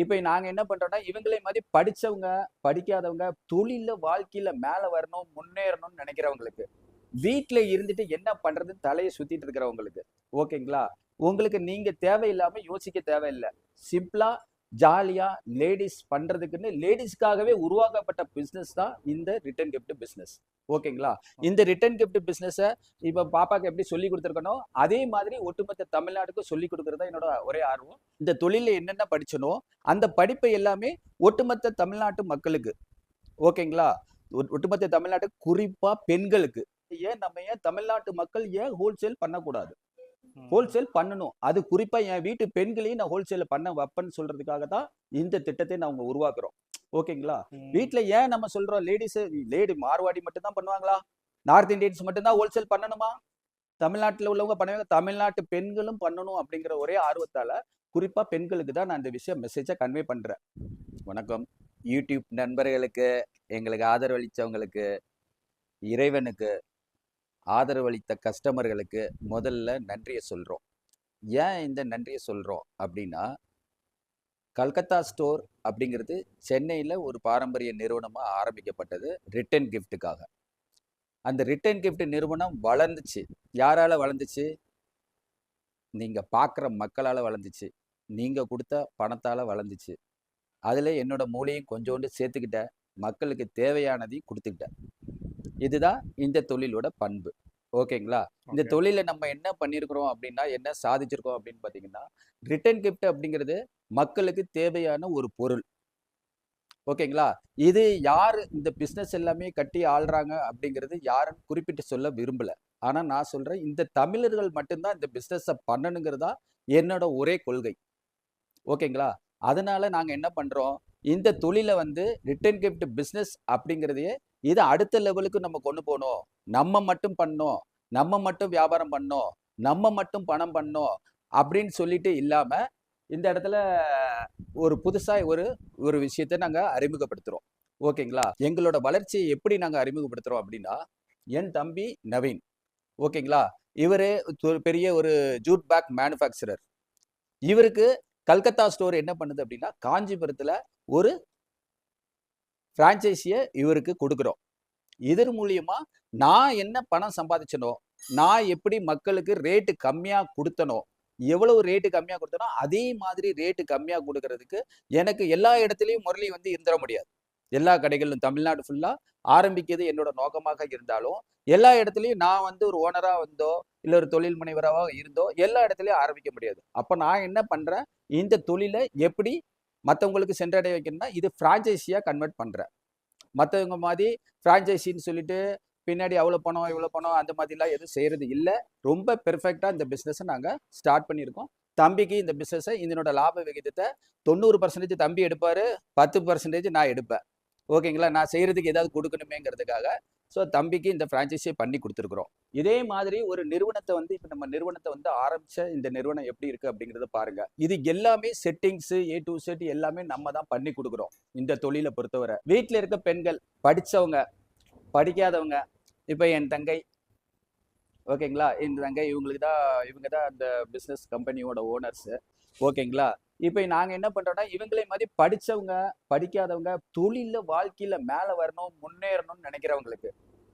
இப்ப நாங்க என்ன பண்றோம்னா, இவங்களே மாரி படிச்சவங்க, படிக்காதவங்க, தொழில்ல வாழ்க்கையில மேல வரணும், முன்னேறணும்னு நெனைக்கிறவங்களுக்கு, வீட்ல இருந்துட்டு என்ன பண்றதுன்னு தலைய சுத்திட்டு இருக்கிறவங்களுக்கு, ஓகேங்களா? உங்களுக்கு நீங்க தேவையில்லாம யோசிக்க தேவையில்ல. சிம்பிளா, ஜாலியா லேடீஸ் பண்றதுக்குன்னு லேடீஸ்க்காகவே உருவாக்கப்பட்ட பிசினஸ் தான் இந்த ரிட்டர்ன் கிஃப்ட் பிசினஸ். ஓகேங்களா? இந்த ஓகே. ரிட்டர்ன் கிஃப்ட் பிசினஸ இப்ப பாப்பாக்கு எப்படி சொல்லிக் குடுத்துருக்கனோ, அதே மாதிரி ஒட்டுமொத்த தமிழ்நாட்டுக்கும் சொல்லிக் குடுக்குறது தான் என்னோட ஒரே ஆர்வம். இந்த தொழில்ல என்னென்ன படிச்சனோ, அந்த படிப்பை எல்லாமே ஒட்டுமொத்த தமிழ்நாட்டு மக்களுக்கு, ஓகேங்களா? ஒட்டுமொத்த தமிழ்நாட்டுக்கு குறிப்பா பெண்களுக்கு. ஏன் தமிழ்நாட்டு மக்கள் ஏன் ஹோல்சேல் பண்ணக்கூடாது? ம். ஹோல்சேல் பண்ணணும். அது குறிப்பா என் வீட்டு பெண்களையும் நான் ஹோல்சேல்ல பண்ண வப்பேன்னு சொல்றதுக்காக தான் இந்த திட்டத்தை நாங்க உருவாக்குறோம். ஓகேங்களா? ம். வீட்ல ஏன் நம்ம சொல்றோம் லேடி மார்வாடி மட்டும் தான் பண்ணுவாங்களா? நார்த் இந்தியன்ஸ் மட்டும் தான் ஹோல்சேல் பண்ணணுமா? தமிழ்நாட்டுல உள்ளவங்க பண்ணுவாங்க. தமிழ்நாட்டு பெண்களும் பண்ணணும் அப்படிங்கிற ஒரே ஆர்வத்தால, குறிப்பா பெண்களுக்கு தான் நான் இந்த விஷயம் மெசேஜா கன்வே பண்றேன். வணக்கம். யூடியூப் நண்பர்களுக்கு, எங்களுக்கு ஆதரவளிச்சவங்களுக்கு, இறைவனுக்கு ஆதரவளித்த கஸ்டமர்களுக்கு முதல்ல நன்றிய சொல்றோம். ஏன் இந்த நன்றிய சொல்றோம் அப்படின்னா, கல்கத்தா ஸ்டோர் அப்படிங்கிறது சென்னையில ஒரு பாரம்பரிய நிறுவனமா ஆரம்பிக்கப்பட்டது ரிட்டர்ன் கிஃப்ட்டுக்காக. அந்த ரிட்டர்ன் கிஃப்ட் நிறுவனம் வளர்ந்துச்சு. யாரால வளர்ந்துச்சு? நீங்க பார்க்குற மக்களால வளர்ந்துச்சு. நீங்க குடுத்த பணத்தால வளர்ந்துச்சு. அதுல என்னோட மூளையும் கொஞ்சோண்டு சேர்த்துக்கிட்டேன். மக்களுக்கு தேவையானதையும் குடுத்துக்கிட்டேன். இதுதான் இந்த தொழிலோட பண்பு. ஓகேங்களா? இந்த ஓகே. தொழில்ல நம்ம என்ன பண்ணியிருக்கிறோம் அப்படின்னா, என்ன சாதிச்சிருக்கோம் அப்படின்னு பார்த்தீங்கன்னா, ரிட்டர்ன் கிஃப்ட் அப்படிங்கிறது மக்களுக்கு தேவையான ஒரு பொருள். ஓகேங்களா? இது யாரு இந்த பிசினஸ் எல்லாமே கட்டி ஆள்றாங்க அப்படிங்கிறது யாருன்னு குறிப்பிட்டு சொல்ல விரும்பல. ஆனா நான் சொல்றேன், இந்த தமிழர்கள் மட்டும் தான் இந்த பிசினஸ பண்ணணுங்கிறது தான் என்னோட ஒரே கொள்கை. ஓகேங்களா? அதனால நாங்க என்ன பண்றோம், இந்த தொழில வந்து ரிட்டர்ன் கிஃப்ட் பிசினஸ் அப்படிங்கிறதையே, இத அடுத்த லெவலுக்கு நம்ம கொண்டு போணும். நம்ம மட்டும் பண்ணோம். நம்ம மட்டும் வியாபாரம் பண்ணோம். நம்ம மட்டும் பணம் பண்ணோம். அப்படின்னு சொல்லிட்டு இல்லாம, இந்த இடத்துல ஒரு புதுசா ஒரு ஒரு விஷயத்த நாங்க அறிமுகப்படுத்துறோம். ஓகேங்களா? எங்களோட வளர்ச்சிய எப்படி நாங்க அறிமுகப்படுத்துறோம் அப்படின்னா, என் தம்பி நவீன். ஓகேங்களா? இவரு பெரிய ஒரு ஜூட் பேக் மேனுஃபேக்சரர். இவருக்கு கல்கத்தா ஸ்டோர் என்ன பண்ணுது அப்படின்னா, காஞ்சிபுரத்துல ஒரு பிரான்சைஸிய இவருக்கு குடுக்குறோம். இதன் மூலியமா நான் என்ன பணம் சம்பாதிச்சேனோ, நான் எப்படி மக்களுக்கு ரேட் கம்மியா குடுத்தனோ, எவ்வளவு ரேட் கம்மியா குடுத்தனோ, அதே மாதிரி ரேட் கம்மியா குடுக்குறதுக்கு எனக்கு எல்லா இடத்திலயும் முரளி வந்து இருந்துற முடியாது. எல்லா கடைகளிலும் தமிழ்நாடு ஃபுல்லா ஆரம்பிக்கிறது என்னோட நோக்கமாக இருந்தாலும், எல்லா இடத்துலயும் நான் வந்து ஒரு ஓனரா வந்தோ, இல்ல ஒரு தொழில் முனைவராவோ இருந்தோ, எல்லா இடத்துலயும் ஆரம்பிக்க முடியாது. அப்ப நான் என்ன பண்றேன், இந்த தொழில எப்படி மத்தவங்களுக்கு சென்றடைய வைக்கணும்னா, இது பிரான்சைஸியா கன்வெர்ட் பண்றேன். மத்தவங்க மாரி பிரான்சைசின்னு சொல்லிட்டு, பின்னாடி அவ்வளோ பணம், இவ்வளோ பணம் அந்த மாதிரிலாம் எதுவும் செய்றது இல்ல. ரொம்ப பெர்ஃபெக்ட்டா இந்த பிசினஸ நாங்க ஸ்டார்ட் பண்ணியிருக்கோம். தம்பிக்கு இந்த பிசினஸ இதனோட லாப விகிதத்த 90% தம்பி எடுப்பாரு. 10% நான் எடுப்பேன். ஓகேங்களா? நான் செய்றதுக்கு ஏதாவது குடுக்கணுமேங்கிறதுக்காக, ஸோ தம்பிக்கு இந்த பிரான்சைஸிய பண்ணி குடுத்துருக்குறோம். இதே மாதிரி ஒரு நிறுவனத்த வந்து இப்ப நம்ம நிறுவனத்த வந்து ஆரம்பிச்ச இந்த நிறுவனம் எப்படி இருக்கு அப்படிங்கிறத பாருங்க. இது எல்லாமே செட்டிங்ஸ் ஏ டூ இசட் எல்லாமே நம்ம தான் பண்ணி குடுக்குறோம். இந்த தொழில பொறுத்தவர. வீட்ல இருக்க பெண்கள், படிச்சவங்க, படிக்காதவங்க, இப்ப என் தங்கை, ஓகேங்களா? என் தங்கை இவங்க தான் அந்த பிசினஸ் கம்பெனியோட ஓனர்ஸ். ஓகேங்களா? இப்ப நாங்க என்ன பண்றோம்னா, இவங்களே மாரி படிச்சவங்க, படிக்காதவங்க, தொழில்ல வாழ்க்கையில மேல வரணும், முன்னேறணும்னு நெனைக்கிறவங்களுக்கு,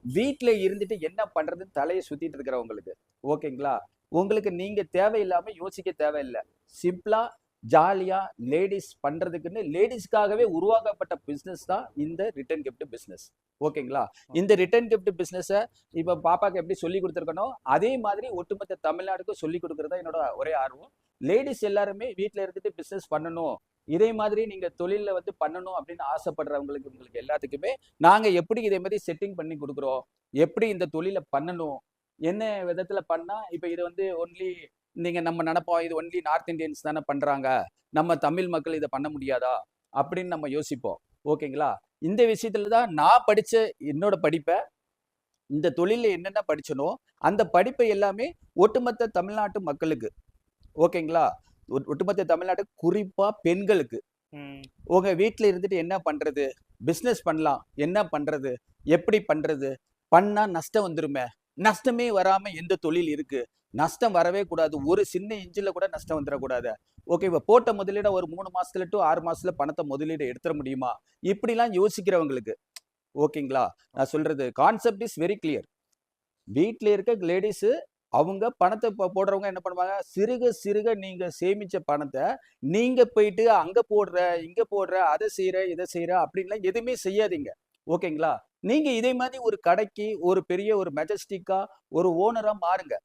வீட்ல இருந்துட்டு என்ன பண்றதுன்னு தலைய சுத்திட்டு இருக்கிறவங்களுக்கு, ஓகேங்களா? உங்களுக்கு நீங்க தேவையில்லாம யோசிக்க தேவையில்ல. சிம்பிளா, ஜாலியா லேடீஸ் பண்றதுக்குன்னு லேடீஸ்க்காகவே உருவாக்கப்பட்ட பிசினஸ் தான் இந்த ரிட்டர்ன் கிஃப்ட் பிசினஸ். ஓகேங்களா? இந்த ஓகே. ரிட்டர்ன் கிஃப்ட் பிசினஸ இப்ப பாப்பாக்கு எப்படி சொல்லிக் குடுத்துருக்கனோ, அதே மாதிரி ஒட்டுமொத்த தமிழ்நாடுக்கும் சொல்லிக் குடுக்குறது தான் என்னோட ஒரே ஆர்வம். லேடீஸ் எல்லாருமே வீட்ல இருந்துட்டு பிசினஸ் பண்ணணும். இதே மாதிரி நீங்க தொழில்ல வந்து பண்ணணும் அப்படின்னு ஆசைப்படுறவங்களுக்கு உங்களுக்கு எல்லாத்துக்குமே நாங்க எப்படி இதே மாதிரி செட்டிங் பண்ணி குடுக்குறோம். எப்படி இந்த தொழில பண்ணணும்? என்ன விதத்துல பண்ணா, இப்ப இது வந்து ஒன்லி நீங்க நம்ம நெனப்போம். இது ஒன்லி நார்த் இந்தியன்ஸ் தானே பண்றாங்க. நம்ம தமிழ் மக்கள் இத பண்ண முடியாதா? அப்படின்னு நம்ம யோசிப்போம். ஓகேங்களா? இந்த விஷயத்துல தான் நான் படிச்ச என்னோட படிப்ப, இந்த தொழில்ல என்னென்ன படிச்சேனோ, அந்த படிப்பை எல்லாமே ஒட்டுமொத்த தமிழ்நாட்டு மக்களுக்கு, ஓகேங்களா? ஒட்டுமொத்த தமிழ்நாட்டுக்கு குறிப்பா பெண்களுக்கு, ம். உங்க வீட்ல இருந்துட்டு என்ன பண்றது? பிசினஸ் பண்ணலாம். என்ன பண்றது? எப்படி பண்றது? பண்ணா நஷ்டம் வந்துருமே! நஷ்டமே வராம எந்த தொழில் இருக்கு? நஷ்டம் வரவே கூடாது. ஒரு சின்ன இன்ச்சில கூட நஷ்டம் வந்துறக்கூடாது. ஓகே, இப்ப போட்ட முதலீட ஒரு 3 மாசத்துல டூ 6 மாசத்துல பணத்த முதலீடு எடுத்துற முடியுமா? இப்படிலாம் யோசிக்கிறவங்களுக்கு, ஓகேங்களா? நான் சொல்றது கான்செப்ட் இஸ் வெரி கிளியர். வீட்ல இருக்க லேடீஸு அவங்க பணத்த போடுறவங்க என்ன பண்ணுவாங்க, சிறுக சிறுக நீங்க சேமிச்ச பணத்த, நீங்க போயிட்டு அங்க போடுற, இங்க போடுற, அத செய்ற, இத செய்ற அப்படின்லாம் எதுவுமே செய்யாதீங்க. ஓகேங்களா? நீங்க இதே மாரி ஒரு கடைக்கு ஒரு பெரிய ஒரு மெஜஸ்டிக்கா ஒரு ஓனரா மாறுங்க.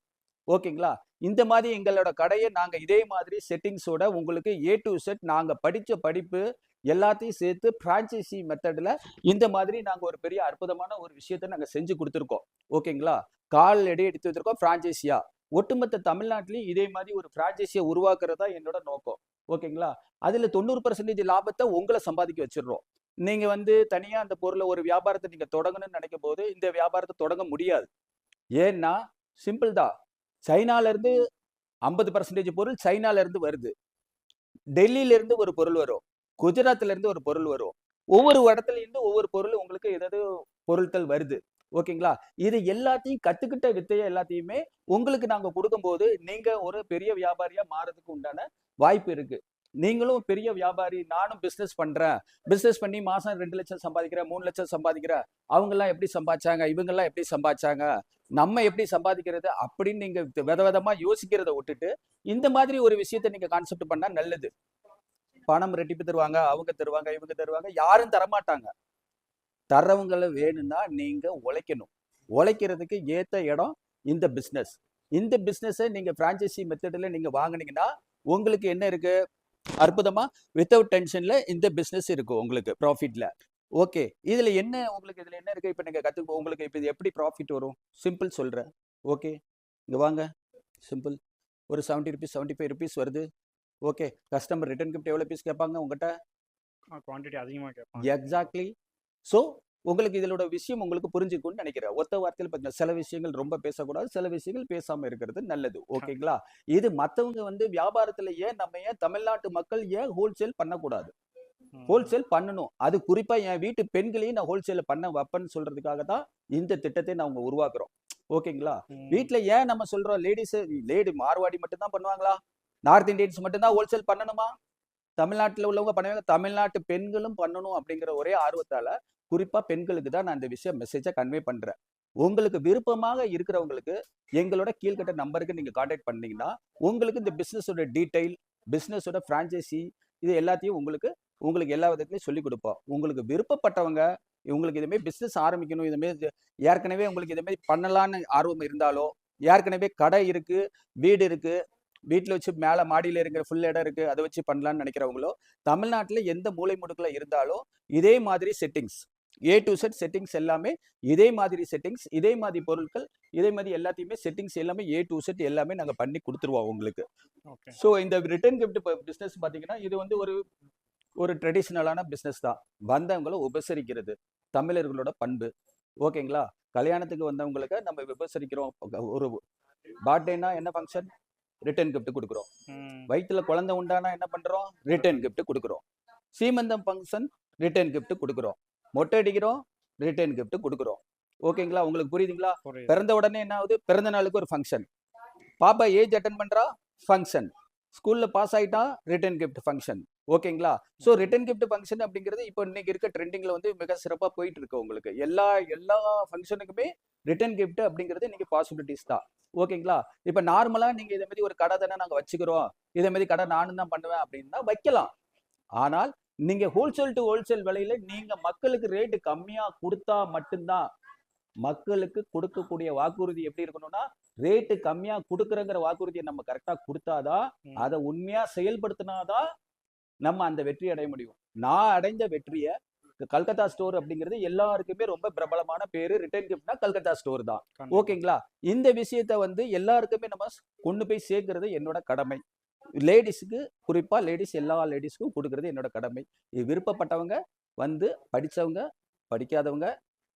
ஓகேங்களா? இந்த மாரி எங்களோட கடைய நாங்க இதே மாதிரி செட்டிங்ஸோட உங்களுக்கு ஏ டூ இசட் நாங்க படிச்ச படிப்பு எல்லாத்தையும் சேர்த்து பிரான்சைசி மெத்தட்ல இந்த மாதிரி நாங்க ஒரு பெரிய அற்புதமான ஒரு விஷயத்த நாங்க செஞ்சு குடுத்துருக்கோம். ஓகேங்களா? காலடி எடுத்து வச்சிருக்கோம் பிரான்சைசியா. ஒட்டுமொத்த தமிழ்நாட்டிலயும் இதே மாரி ஒரு பிரான்சைசிய உருவாக்குறது தான் என்னோட நோக்கம். ஓகேங்களா? அதுல 90% லாபத்த உங்கள சம்பாதிக்க வச்சுடுறோம். நீங்க வந்து தனியா அந்த பொருள ஒரு வியாபாரத்த நீங்க தொடங்கணும்னு நினைக்கும்போது, இந்த வியாபாரத்த தொடங்க முடியாது. ஏன்னா, சிம்பிள் தான். சைனால இருந்து 50% பொருள் சைனால இருந்து வருது. டெல்லியில இருந்து ஒரு பொருள் வரும். குஜராத்ல இருந்து ஒரு பொருள் வரும். ஒவ்வொரு இடத்துல இருந்து ஒவ்வொரு பொருள் உங்களுக்கு ஏதாவது பொருட்கள் வருது. ஓகேங்களா? இது எல்லாத்தையும் கத்துக்கிட்ட வித்தைய எல்லாத்தையுமே உங்களுக்கு நாங்க குடுக்கும்போது, நீங்க ஒரு பெரிய வியாபாரியா மாறதுக்கு உண்டான வாய்ப்பு இருக்கு. நீங்களும் பெரிய வியாபாரி, நானும் பிசினஸ் பண்றேன். பிசினஸ் பண்ணி மாசம் 2,00,000 சம்பாதிக்கிறேன், 3,00,000 சம்பாதிக்கிறேன். அவங்கலாம் எப்படி சம்பாதிச்சாங்க? இவங்கலாம் எப்படி சம்பாதிச்சாங்க? நம்ம எப்படி சம்பாதிக்கிறது? அப்படின்னு நீங்க விதவிதமா யோசிக்கிறத விட்டுட்டு, இந்த மாதிரி ஒரு விஷயத்த நீங்க கான்செப்ட் பண்ணா நல்லது. பணம் ரெட்டிப்பு தருவாங்க, அவங்க தருவாங்க, இவங்க தருவாங்க. யாரும் தரமாட்டாங்க. தர்றவங்கள வேணும்னா நீங்க உழைக்கணும். உழைக்கிறதுக்கு ஏத்த இடம் இந்த பிசினஸ். இந்த பிசினஸ நீங்க பிரான்சைசி மெத்தட்ல நீங்க வாங்குனீங்கன்னா, உங்களுக்கு என்ன இருக்கு? அற்புதமா வித்தவுட் டென்ஷன்ல இந்த பிசினஸ் இருக்கு உங்களுக்கு ப்ராஃபிட்ல. ஓகே. இதுல என்ன இருக்கு? இப்ப நீங்க உங்களுக்கு இப்ப இது எப்படி ப்ராஃபிட் வரும்? சிம்பிள் சொல்றேன். ஓகே. இங்க வாங்க. சிம்பிள். ஒரு ₹70 ₹75 வருது. ஓகே. கஸ்டமர் ரிட்டர்ன் கிஃப்ட் எவ்வளோ பீஸ் கேட்பாங்க உங்கட்ட? குவான்டிட்டி அதிகமா கேட்பாங்க. எக்ஸாக்ட்லி. ஸோ, உங்களுக்கு இதனோட விஷயம் உங்களுக்கு புரிஞ்சுக்கும்னு நினைக்கிறேன். ஒத்த வார்த்தையில பார்த்தீங்கன்னா, சில விஷயங்கள் ரொம்ப பேசக்கூடாது. சில விஷயங்கள் பேசாம இருக்கிறது நல்லது. ஓகேங்களா? இது மத்தவங்க வந்து வியாபாரத்துல ஏன் தமிழ்நாட்டு மக்கள் ஏன் ஹோல்சேல் பண்ணக்கூடாது? ஹோல்சேல் பண்ணணும். அது குறிப்பா என் வீட்டு பெண்களையும் நான் ஹோல்சேல்ல பண்ண வைப்பேன்னு சொல்றதுக்காக தான் இந்த திட்டத்தை நாங்க உருவாக்குறோம். ஓகேங்களா? வீட்ல ஏன் நம்ம சொல்றோம் லேடி மார்வாடி மட்டும் தான் பண்ணுவாங்களா? நார்த் இந்தியன்ஸ் மட்டும் தான் ஹோல்சேல் பண்ணணுமா? தமிழ்நாட்டுல உள்ளவங்க பண்ணுவாங்க. தமிழ்நாட்டு பெண்களும் பண்ணணும் அப்படிங்கிற ஒரே ஆர்வத்தால, குறிப்பா பெண்களுக்கு தான் நான் இந்த விஷயம் மெசேஜ கன்வே பண்றேன். உங்களுக்கு விருப்பமாக இருக்கிறவங்களுக்கு, எங்களோட கீழ்க்கட்ட நம்பருக்கு நீங்க கான்டாக்ட் பண்ணீங்கன்னா, உங்களுக்கு இந்த பிசினஸோட டீட்டெயில், பிசினஸோட பிரான்சைசி இது எல்லாத்தையும் உங்களுக்கு உங்களுக்கு எல்லா விதத்திலயும் சொல்லிக் குடுப்போம். உங்களுக்கு விருப்பப்பட்டவங்க, உங்களுக்கு இது மாரி பிசினஸ் ஆரம்பிக்கணும், இது மாரி ஏற்கனவே உங்களுக்கு இது மாரி பண்ணலான்னு ஆர்வம் இருந்தாலோ, ஏற்கனவே கடை இருக்கு, வீடு இருக்கு, வீட்ல வச்சு மேல மாடியில இருக்கிற ஃபுல் இடம் இருக்கு. அத வச்சு பண்ணலான்னு நினைக்கிறவங்களோ, தமிழ்நாட்டுல எந்த மூலை முடுக்குல இருந்தாலும், இதே மாதிரி settings. A to Z settings எல்லாமே இதே மாதிரி செட்டிங்ஸ், இதே மாதிரி பொருட்கள், இதே மாதிரி எல்லாத்தையுமே செட்டிங்ஸ் எல்லாமே ஏ டூ இசட் எல்லாமே நாங்க பண்ணி குடுத்துருவோம் உங்களுக்கு. ஓகே. ஸோ இந்த ரிட்டர்ன் கிஃப்ட் பிசினஸ் பார்த்தீங்கன்னா, இது வந்து ஒரு ஒரு ட்ரெடிஷனலான பிசினஸ் தான். வந்தவங்கள உபசரிக்கிறது. தமிழர்களோட பண்பு. ஓகேங்களா? கல்யாணத்துக்கு வந்தவங்களுக்கு நம்ம உபசரிக்கிறோம். ஒரு பர்த்டேன்னா என்ன ஃபங்ஷன்? ரிட்டர்ன் கிஃப்ட் குடுக்குறோம். வயித்துல குழந்தை உண்டானா என்ன பண்றோம்? ரிட்டர்ன் கிஃப்ட் குடுக்குறோம். சீமந்தம் ஃபங்ஷன் ரிட்டர்ன் கிஃப்ட் குடுக்குறோம். மொட்டை அடிக்கிறோம், ரிட்டர்ன் கிஃப்ட் குடுக்குறோம். ஓகேங்களா? உங்களுக்கு புரியுதுங்களா? புரியுது. பிறந்த உடனே என்ன ஆகுது? பிறந்த நாளுக்கு ஒரு ஃபங்ஷன். பாப்பா ஏஜ் அட்டெண்ட் பண்றா, ஃபங்ஷன். ஸ்கூல்ல பாஸ் ஆயிட்டா, ரிட்டர்ன் கிஃப்ட் ஃபங்ஷன். ஓகேங்களா? ஸோ ரிட்டர்ன் கிஃப்ட் ஃபங்ஷன் அப்படிங்கிறது இப்போ இன்னைக்கு இருக்க ட்ரெண்டிங்ல வந்து மிக சிறப்பா போயிட்டு இருக்கு உங்களுக்கு. எல்லா எல்லா ஃபங்ஷனுக்குமே ரிட்டர்ன் கிஃப்ட் அப்படிங்கிறது இன்னைக்கு பாசிபிலிட்டிஸ் தான். ஓகேங்களா? இப்ப நார்மலா நீங்க இத மாரி ஒரு கடை தானே நாங்க வச்சுக்கிறோம். இத மாரி கடை நானும் தான் பண்ணுவேன் அப்படின்னா வைக்கலாம். ஆனால் நீங்க ஹோல்சேல் டு ஹோல்சேல் விலையில நீங்க மக்களுக்கு ரேட் கம்மியா குடுத்தா மட்டும்தான் மக்களுக்கு கொடுக்கக்கூடிய வாக்குறுதி எப்படி இருக்கணும்னா, ரேட்டு கம்மியா குடுக்குறேங்கிற வாக்குறுதிய நம்ம கரெக்ட்டா குடுத்தாதான், அத உண்மையா செயல்படுத்தினாதான் நம்ம அந்த வெற்றி அடைய முடியும். நான் அடைந்த வெற்றிய கல்கத்தா ஸ்டோர் அப்படிங்கிறது எல்லாருக்குமே ரொம்ப பிரபலமான பேரு. ரிட்டர்ன் கிஃப்ட்னா கல்கத்தா ஸ்டோர் தான். கண்டிப்பா. ஓகேங்களா? இந்த விஷயத்த வந்து எல்லாருக்குமே நம்ம கொண்டு போய் சேர்க்கிறது என்னோட கடமை. லேடீஸ்க்கு குறிப்பா எல்லா லேடீஸ்க்கும் குடுக்குறது என்னோட கடமை. இது விருப்பப்பட்டவங்க வந்து படிச்சவங்க, படிக்காதவங்க,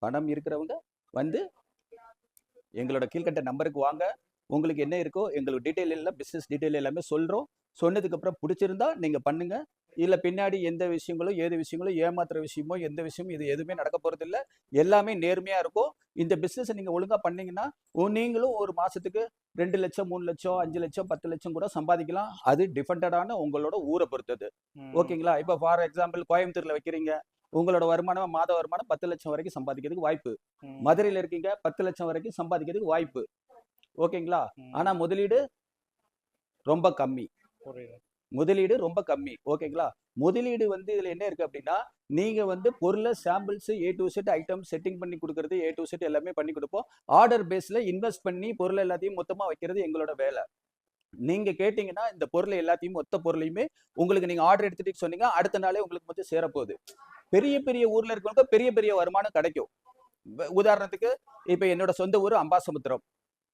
பணம் இருக்கிறவங்க வந்து எங்களோட கீழ்க்கட்ட நம்பருக்கு வாங்க. உங்களுக்கு என்ன இருக்கோ எங்களோட டீட்டெயில் எல்லாம் பிசினஸ் டீட்டெயில் எல்லாமே சொல்றோம். சொன்னதுக்கு அப்புறம் புடிச்சிருந்தா நீங்க பண்ணுங்க. இல்ல பின்னாடி எந்த விஷயங்களும், ஏது விஷயங்களும் ஏமாத்துற விஷயமோ, எந்த விஷயமும் இது எதுவுமே நடக்க போறதில்ல. எல்லாமே நேர்மையா இருக்கும். இந்த பிசினஸ் நீங்க ஒழுங்கா பண்ணீங்கன்னா நீங்களும் ஒரு மாசத்துக்கு 2 லட்சம் 3 லட்சம் 5 லட்சம் 10 லட்சம் கூட சம்பாதிக்கலாம். அது டிபெண்டடான உங்களோட ஊரை பொறுத்தது. ம். ஓகேங்களா? இப்போ ஃபார் எக்ஸாம்பிள் கோயம்புத்தூர்ல வைக்கிறீங்க. உங்களோட வருமானம் மாத வருமானம் 10 லட்சம் வரைக்கும் சம்பாதிக்கிறதுக்கு வாய்ப்பு. ம். மதுரையில இருக்கீங்க 10 லட்சம் வரைக்கும் சம்பாதிக்கிறதுக்கு வாய்ப்பு. ஓகேங்களா? ம். ஆனா முதலீடு ரொம்ப கம்மி. புரியுது. முதலீடு ரொம்ப கம்மி. ஓகேங்களா? முதலீடு வந்து இதுல என்ன இருக்கு அப்படின்னா, நீங்க வந்து பொருள samples A to Z item setting பண்ணி குடுக்குறது, ஏ டூ இசட் எல்லாமே பண்ணி குடுப்போம். ஆர்டர் பேஸ்ல இன்வெஸ்ட் பண்ணி பொருள் எல்லாத்தையும் மொத்தமா வைக்கிறது எங்களோட வேலை. நீங்க கேட்டீங்கன்னா, இந்த பொருள் எல்லாத்தையும் மொத்த பொருளையுமே உங்களுக்கு நீங்க ஆர்டர் எடுத்துட்டு சொன்னீங்க, அடுத்த நாளே உங்களுக்கு வந்து சேரப்போகுது. பெரிய பெரிய ஊர்ல இருக்கிறவங்க பெரிய பெரிய வருமானம் கிடைக்கும். உதாரணத்துக்கு இப்ப என்னோட சொந்த ஊரு அம்பாசமுத்திரம்.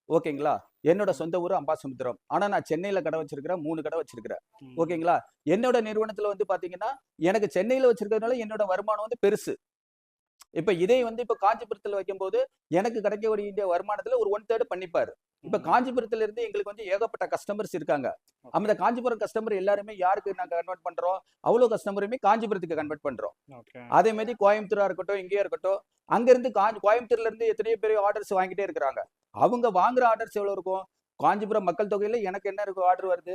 ஓகேங்களா? என்னோட சொந்த ஊரு அம்பாசமுத்திரம். ஆனா நான் சென்னையில கடை வச்சிருக்கிறேன். 3 கடை வச்சிருக்கிறேன். ம். ஓகேங்களா? என்னோட நிறுவனத்துல வந்து பாத்தீங்கன்னா, எனக்கு சென்னையில வச்சிருக்கிறதுனால என்னோட வருமானம் வந்து பெருசு. இப்ப இதே வந்து இப்ப காஞ்சிபுரத்துல வைக்கும்போது, எனக்கு கிடைக்கக்கூடிய வருமானத்துல ஒரு 1/3 பண்ணிப்பாரு. இப்ப ம். காஞ்சிபுரத்துல இருந்து எங்களுக்கு வந்து ஏகப்பட்ட கஸ்டமர்ஸ் இருக்காங்க. ஓகே. அந்த காஞ்சிபுரம் கஸ்டமர் எல்லாருமே யாருக்கு நாங்க கன்வெர்ட் பண்றோம்? அவ்வளோ கஸ்டமருமே காஞ்சிபுரத்துக்கு கன்வெர்ட் பண்றோம். ஓகே. அதே மாரி கோயம்புத்தூரா இருக்கட்டும், இங்கேயா இருக்கட்டும், அங்கிருந்து கோயம்புத்தூர்ல இருந்து எத்தனையோ பேர் ஆர்டர்ஸ் வாங்கிட்டே இருக்கிறாங்க. அவங்க வாங்குற ஆர்டர்ஸ் எவ்வளவு இருக்கும்? காஞ்சிபுரம் மக்கள் தொகையில எனக்கு என்ன இருக்கு ஆர்டர் வருது?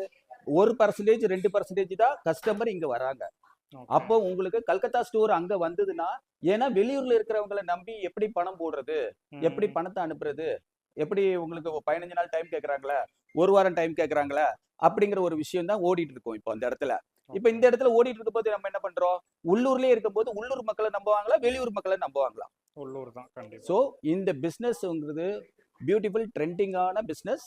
1% 2% தான் கஸ்டமர் இங்க வராங்க. ஓகே. அப்போ உங்களுக்கு கல்கத்தா ஸ்டோர் அங்க வந்ததுன்னா, ஏன்னா வெளியூர்ல இருக்கிறவங்கள நம்பி எப்படி பணம் போடுறது? எப்படி ம். பணத்த அனுப்புறது? எப்படி உங்களுக்கு 15 நாள் டைம் கேட்கறாங்களே, 1 வாரம் டைம் கேட்கறாங்களே, அப்படிங்கிற ஒரு விஷயம் தான் ஓடிட்டு இருக்கும் இப்போ அந்த இடத்துல. இப்ப ஓகே. இந்த இடத்துல ஓடிட்டு இருக்கும்போது நம்ம என்ன பண்றோம்? உள்ளூர்லயே இருக்கும்போது உள்ளூர் மக்கள நம்புவாங்களா? வெளியூர் மக்கள நம்புவாங்களா? உள்ளூர் தான் கண்டிப்பா. சோ இந்த பிசினஸ்ங்கிறது பியூட்டிஃபுல் ட்ரெண்டிங்கான பிசினஸ்,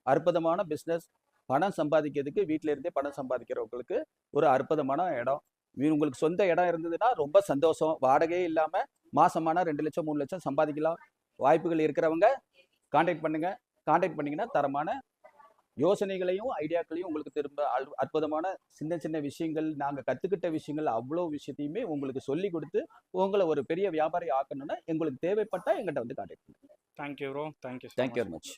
அற்புதமான பிசினஸ். பணம் சம்பாதிக்கிறதுக்கு வீட்ல இருந்தே பணம் சம்பாதிக்கிறவங்களுக்கு ஒரு அற்புதமான இடம். உங்களுக்கு சொந்த இடம் இருந்ததுன்னா ரொம்ப சந்தோஷம். வாடகையே இல்லாம மாசமானா 2 லட்சம் 3 லட்சம் சம்பாதிக்கலாம். வாய்ப்புகள் இருக்கிறவங்க கான்டாக்ட் பண்ணுங்க. கான்டாக்ட் பண்ணீங்கன்னா தரமான யோசனைகளையும், ஐடியாக்களையும் உங்களுக்கு திரும்ப அற்புதமான சின்ன சின்ன விஷயங்கள், நாங்க கத்துக்கிட்ட விஷயங்கள் அவ்வளோ விஷயத்தையுமே உங்களுக்கு சொல்லிக் குடுத்து, உங்கள ஒரு பெரிய வியாபாரி ஆக்கணும்னா, உங்களுக்கு தேவைப்பட்டா என்கிட்ட வந்து கான்டாக்ட் பண்ணுங்க. Thank you bro. Thank you so thank you much. Very much.